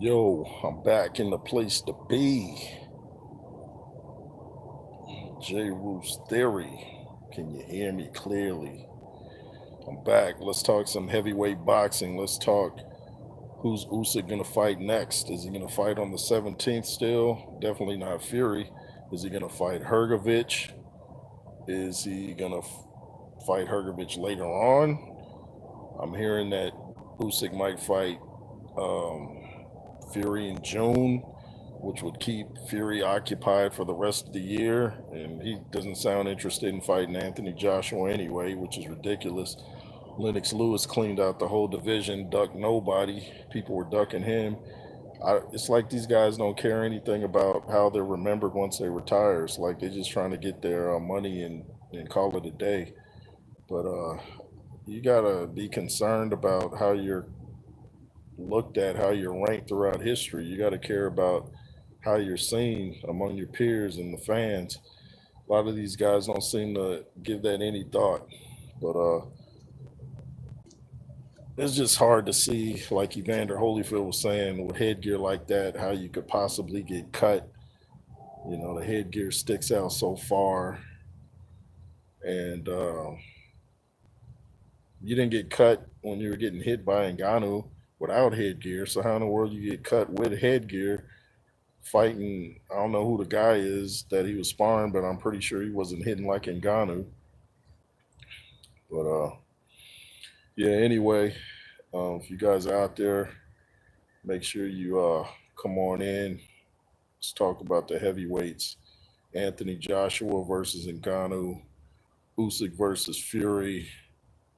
Yo, I'm back in the place to be. J. Roos Theory. Can you hear me clearly? I'm back. Let's talk some heavyweight boxing. Let's talk who's Usyk gonna fight next. Is he gonna fight on the 17th still? Definitely not Fury. Is he gonna fight Hergovich? Is he gonna fight Hergovich later on? I'm hearing that Usyk might fight um, Fury in June, which would keep Fury occupied for the rest of the year. And he doesn't sound interested in fighting Anthony Joshua anyway, which is ridiculous. Lennox Lewis cleaned out the whole division, ducked nobody. People were ducking him. It's like these guys don't care anything about how they're remembered once they retire. It's like they're just trying to get their money and call it a day. But you got to be concerned about how you're looked at, how you're ranked throughout history. You got to care about how you're seen among your peers and the fans. A lot of these guys don't seem to give that any thought. But it's just hard to see, like Evander Holyfield was saying, with headgear like that, how you could possibly get cut. You know, the headgear sticks out so far, and you didn't get cut when you were getting hit by Ngannou without headgear. So how in the world you get cut with headgear fighting? I don't know who the guy is that he was sparring, but I'm pretty sure he wasn't hitting like Ngannou. But yeah. Anyway, if you guys are out there, make sure you come on in. Let's talk about the heavyweights: Anthony Joshua versus Ngannou, Usyk versus Fury.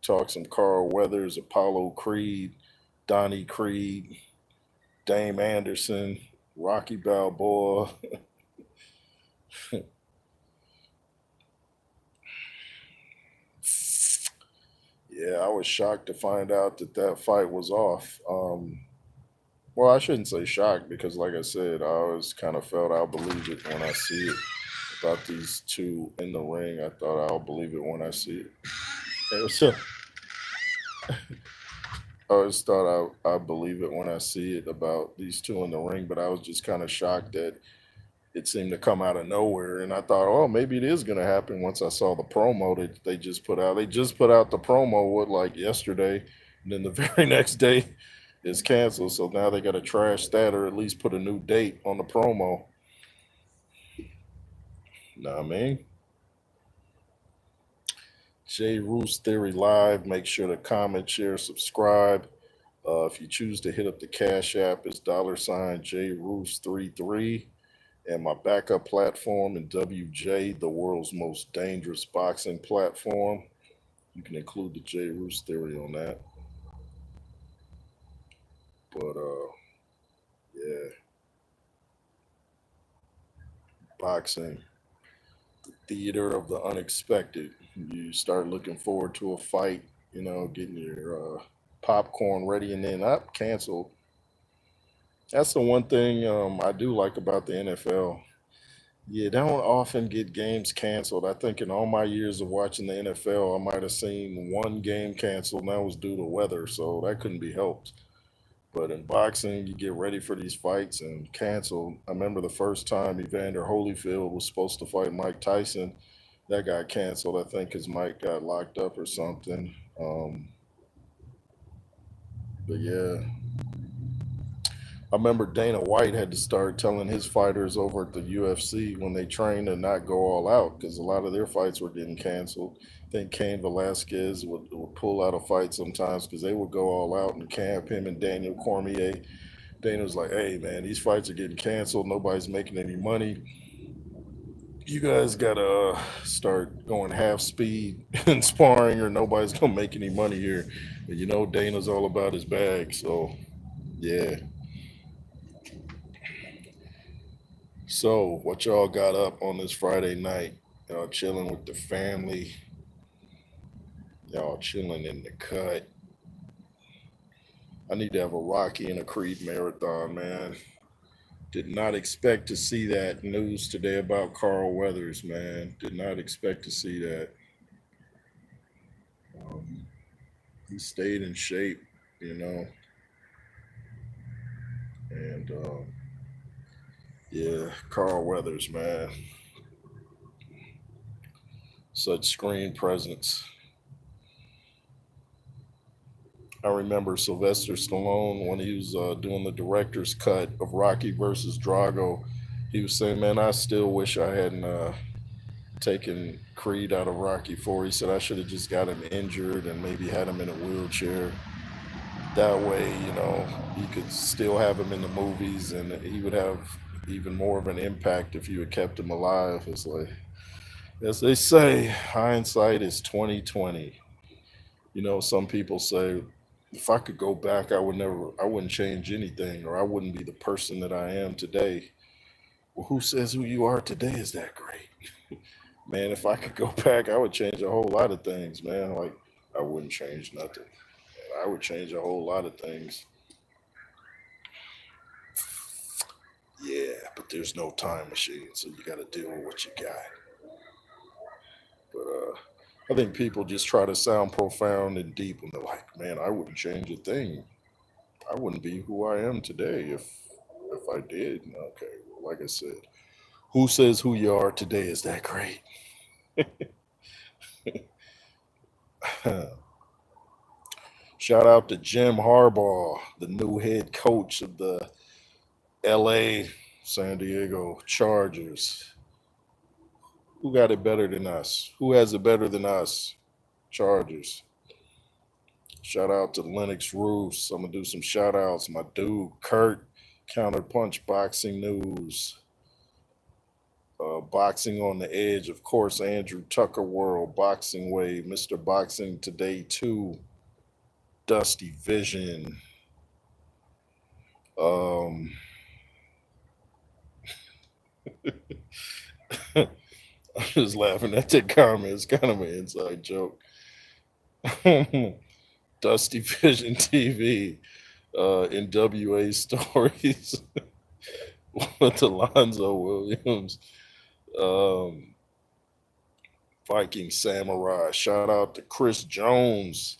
Talk some Carl Weathers, Apollo Creed, Donnie Creed, Dame Anderson, Rocky Balboa. Yeah, I was shocked to find out that that fight was off. Well, I shouldn't say shocked because, like I said, I always kind of felt I'll believe it when I see it. About these two in the ring, I thought I'll believe it when I see it. It was I always thought I believe it when I see it about these two in the ring, but I was just kind of shocked that it seemed to come out of nowhere. And I thought, oh, maybe it is going to happen once I saw the promo that they just put out. They just put out the promo, what, like yesterday. And then the very next day is canceled. So now they got to trash that or at least put a new date on the promo. Know what I mean? J Roos Theory Live. Make sure to comment, share, subscribe. If you choose to hit up the Cash App, it's $ J Roos 33. And my backup platform in WJ, the world's most dangerous boxing platform. You can include the J Roos Theory on that. But yeah, boxing, the theater of the unexpected. You start looking forward to a fight, getting your popcorn ready, and then up canceled. That's the one thing I do like about the NFL. Yeah, they don't often get games canceled. I think in all my years of watching the NFL, I might have seen one game canceled, and that was due to weather, so that couldn't be helped. But in boxing, you get ready for these fights and cancel. I remember the first time Evander Holyfield was supposed to fight Mike Tyson, that got canceled. I think his Mike got locked up or something. But yeah, I remember Dana White had to start telling his fighters over at the UFC when they train to not go all out because a lot of their fights were getting canceled. I think Cain Velasquez would pull out a fight sometimes because they would go all out and camp him and Daniel Cormier. Dana was like, hey, man, these fights are getting canceled. Nobody's making any money. You guys got to start going half speed and sparring or nobody's going to make any money here. And Dana's all about his bag. So, yeah. So, what y'all got up on this Friday night? Y'all chilling with the family. Y'all chilling in the cut. I need to have a Rocky and a Creed marathon, man. Did not expect to see that news today about Carl Weathers, man. Did not expect to see that. Um, he stayed in shape, you know, And yeah, Carl Weathers, man, such screen presence. I remember Sylvester Stallone when he was doing the director's cut of Rocky versus Drago. He was saying, "Man, I still wish I hadn't taken Creed out of Rocky 4." He said, "I should have just got him injured and maybe had him in a wheelchair. That way, you could still have him in the movies, and he would have even more of an impact if you had kept him alive." It's like, as they say, hindsight is 2020. Some people say, if I could go back, I wouldn't change anything, or I wouldn't be the person that I am today. Well, who says who you are today is that great? Man, if I could go back, I would change a whole lot of things, man. Like, I wouldn't change nothing. I would change a whole lot of things. Yeah, but there's no time machine, so you got to deal with what you got. But I think people just try to sound profound and deep, and they're like, "Man, I wouldn't change a thing. I wouldn't be who I am today if I did." Okay, well, like I said, who says who you are today is that great? Shout out to Jim Harbaugh, the new head coach of the LA San Diego Chargers. Who got it better than us? Who has it better than us? Chargers. Shout out to Lennox Roos. I'm gonna do some shout outs. My dude, Kurt, Counterpunch Boxing News. Boxing on the Edge, of course, Andrew Tucker World, Boxing Wave, Mr. Boxing Today 2, Dusty Vision. Um, I'm just laughing at that comment. It's kind of an inside joke. Dusty Vision TV, NWA Stories with Alonzo Williams, um, Viking Samurai. Shout out to Chris Jones.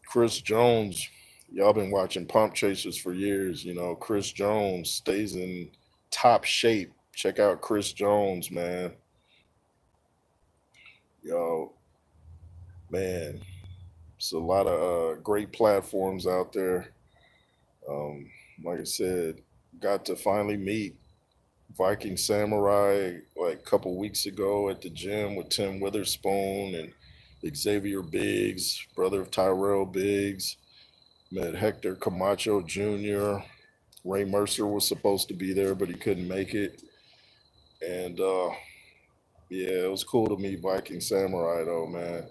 Chris Jones, y'all been watching Pump Chasers for years. Chris Jones stays in top shape. Check out Chris Jones, man. Yo, man, it's a lot of great platforms out there. Um, like I said, got to finally meet Viking Samurai like a couple weeks ago at the gym with Tim Witherspoon and Xavier Biggs, brother of Tyrell Biggs. Met Hector Camacho Jr. Ray Mercer was supposed to be there, but he couldn't make it. And yeah, it was cool to meet Viking Samurai, though, man.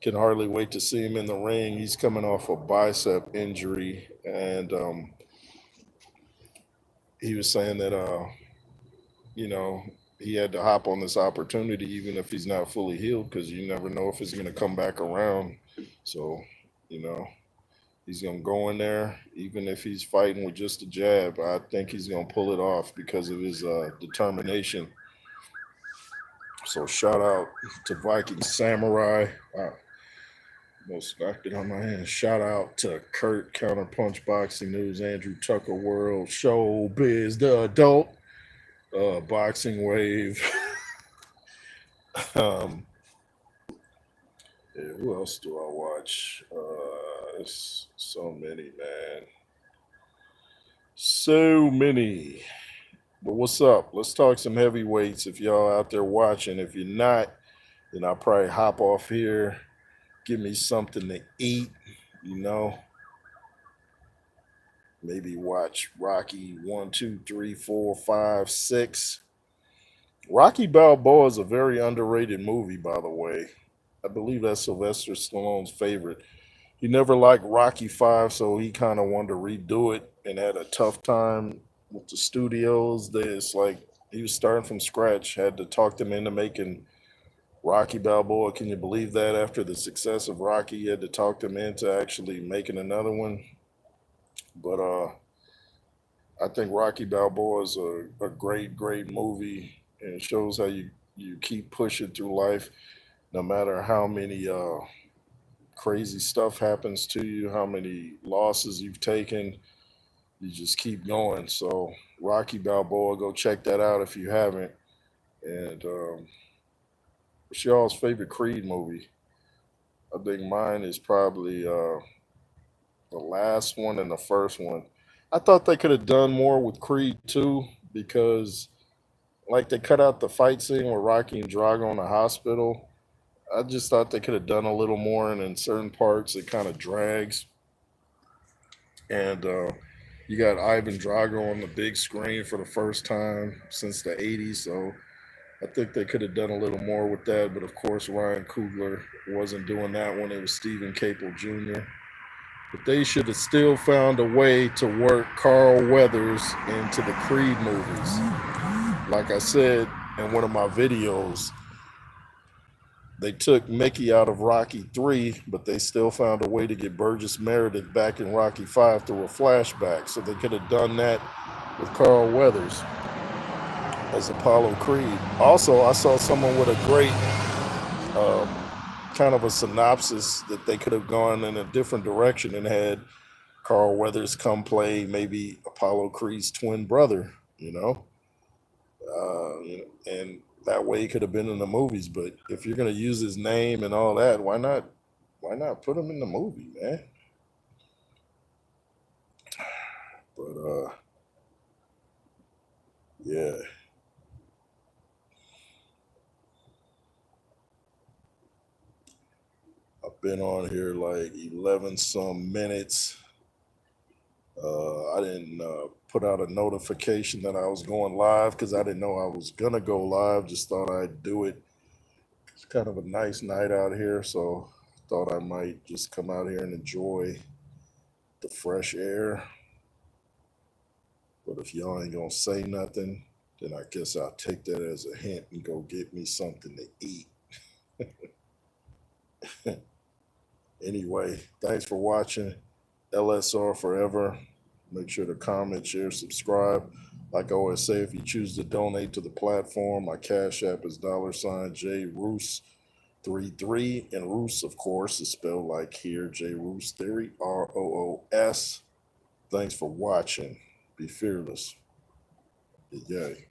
Can hardly wait to see him in the ring. He's coming off a bicep injury, and he was saying that you know, he had to hop on this opportunity even if he's not fully healed because you never know if it's going to come back around. So, you know, he's going to go in there, even if he's fighting with just a jab. I think he's going to pull it off because of his determination. So, shout out to Viking Samurai. Wow, almost knocked it on my hand. Shout out to Kurt, Counterpunch Boxing News, Andrew Tucker World, Showbiz, the adult, Boxing Wave. um, yeah, who else do I watch? It's so many, man. So many. But what's up? Let's talk some heavyweights if y'all out there watching. If you're not, then I'll probably hop off here, give me something to eat, you know. Maybe watch Rocky 1, 2, 3, 4, 5, 6. Rocky Balboa is a very underrated movie, by the way. I believe that's Sylvester Stallone's favorite. He never liked Rocky 5, so he kind of wanted to redo it and had a tough time with the studios. It's like he was starting from scratch, had to talk them into making Rocky Balboa. Can you believe that? After the success of Rocky, he had to talk them into actually making another one. But I think Rocky Balboa is a great, great movie, and it shows how you keep pushing through life, no matter how many crazy stuff happens to you, how many losses you've taken. you just keep going. So Rocky Balboa, go check that out if you haven't. And what's y'all's favorite Creed movie? I think mine is probably the last one and the first one. I thought they could have done more with Creed 2 because, like, they cut out the fight scene with Rocky and Drago in the hospital. I just thought they could have done a little more, and in certain parts, it kind of drags. And you got Ivan Drago on the big screen for the first time since the 80s, so I think they could have done a little more with that. But of course, Ryan Coogler wasn't doing that when it was Stephen Caple Jr. But they should have still found a way to work Carl Weathers into the Creed movies. Like I said in one of my videos, they took Mickey out of Rocky 3, but they still found a way to get Burgess Meredith back in Rocky 5 through a flashback. So they could have done that with Carl Weathers as Apollo Creed. Also, I saw someone with a great um, kind of a synopsis that they could have gone in a different direction and had Carl Weathers come play maybe Apollo Creed's twin brother, and that way he could have been in the movies. But if you're gonna use his name and all that, why not put him in the movie, man? But yeah, I've been on here like 11 some minutes. I didn't put out a notification that I was going live because I didn't know I was gonna go live. Just thought I'd do it. It's kind of a nice night out here, so thought I might just come out here and enjoy the fresh air. But if y'all ain't gonna say nothing, then I guess I'll take that as a hint and go get me something to eat. Anyway, thanks for watching. LSR forever. Make sure to comment, share, subscribe. Like I always say, if you choose to donate to the platform, my Cash App is $JRoos33. And Roos, of course, is spelled like here, J Roos Theory, ROOS. Thanks for watching. Be fearless. Yay.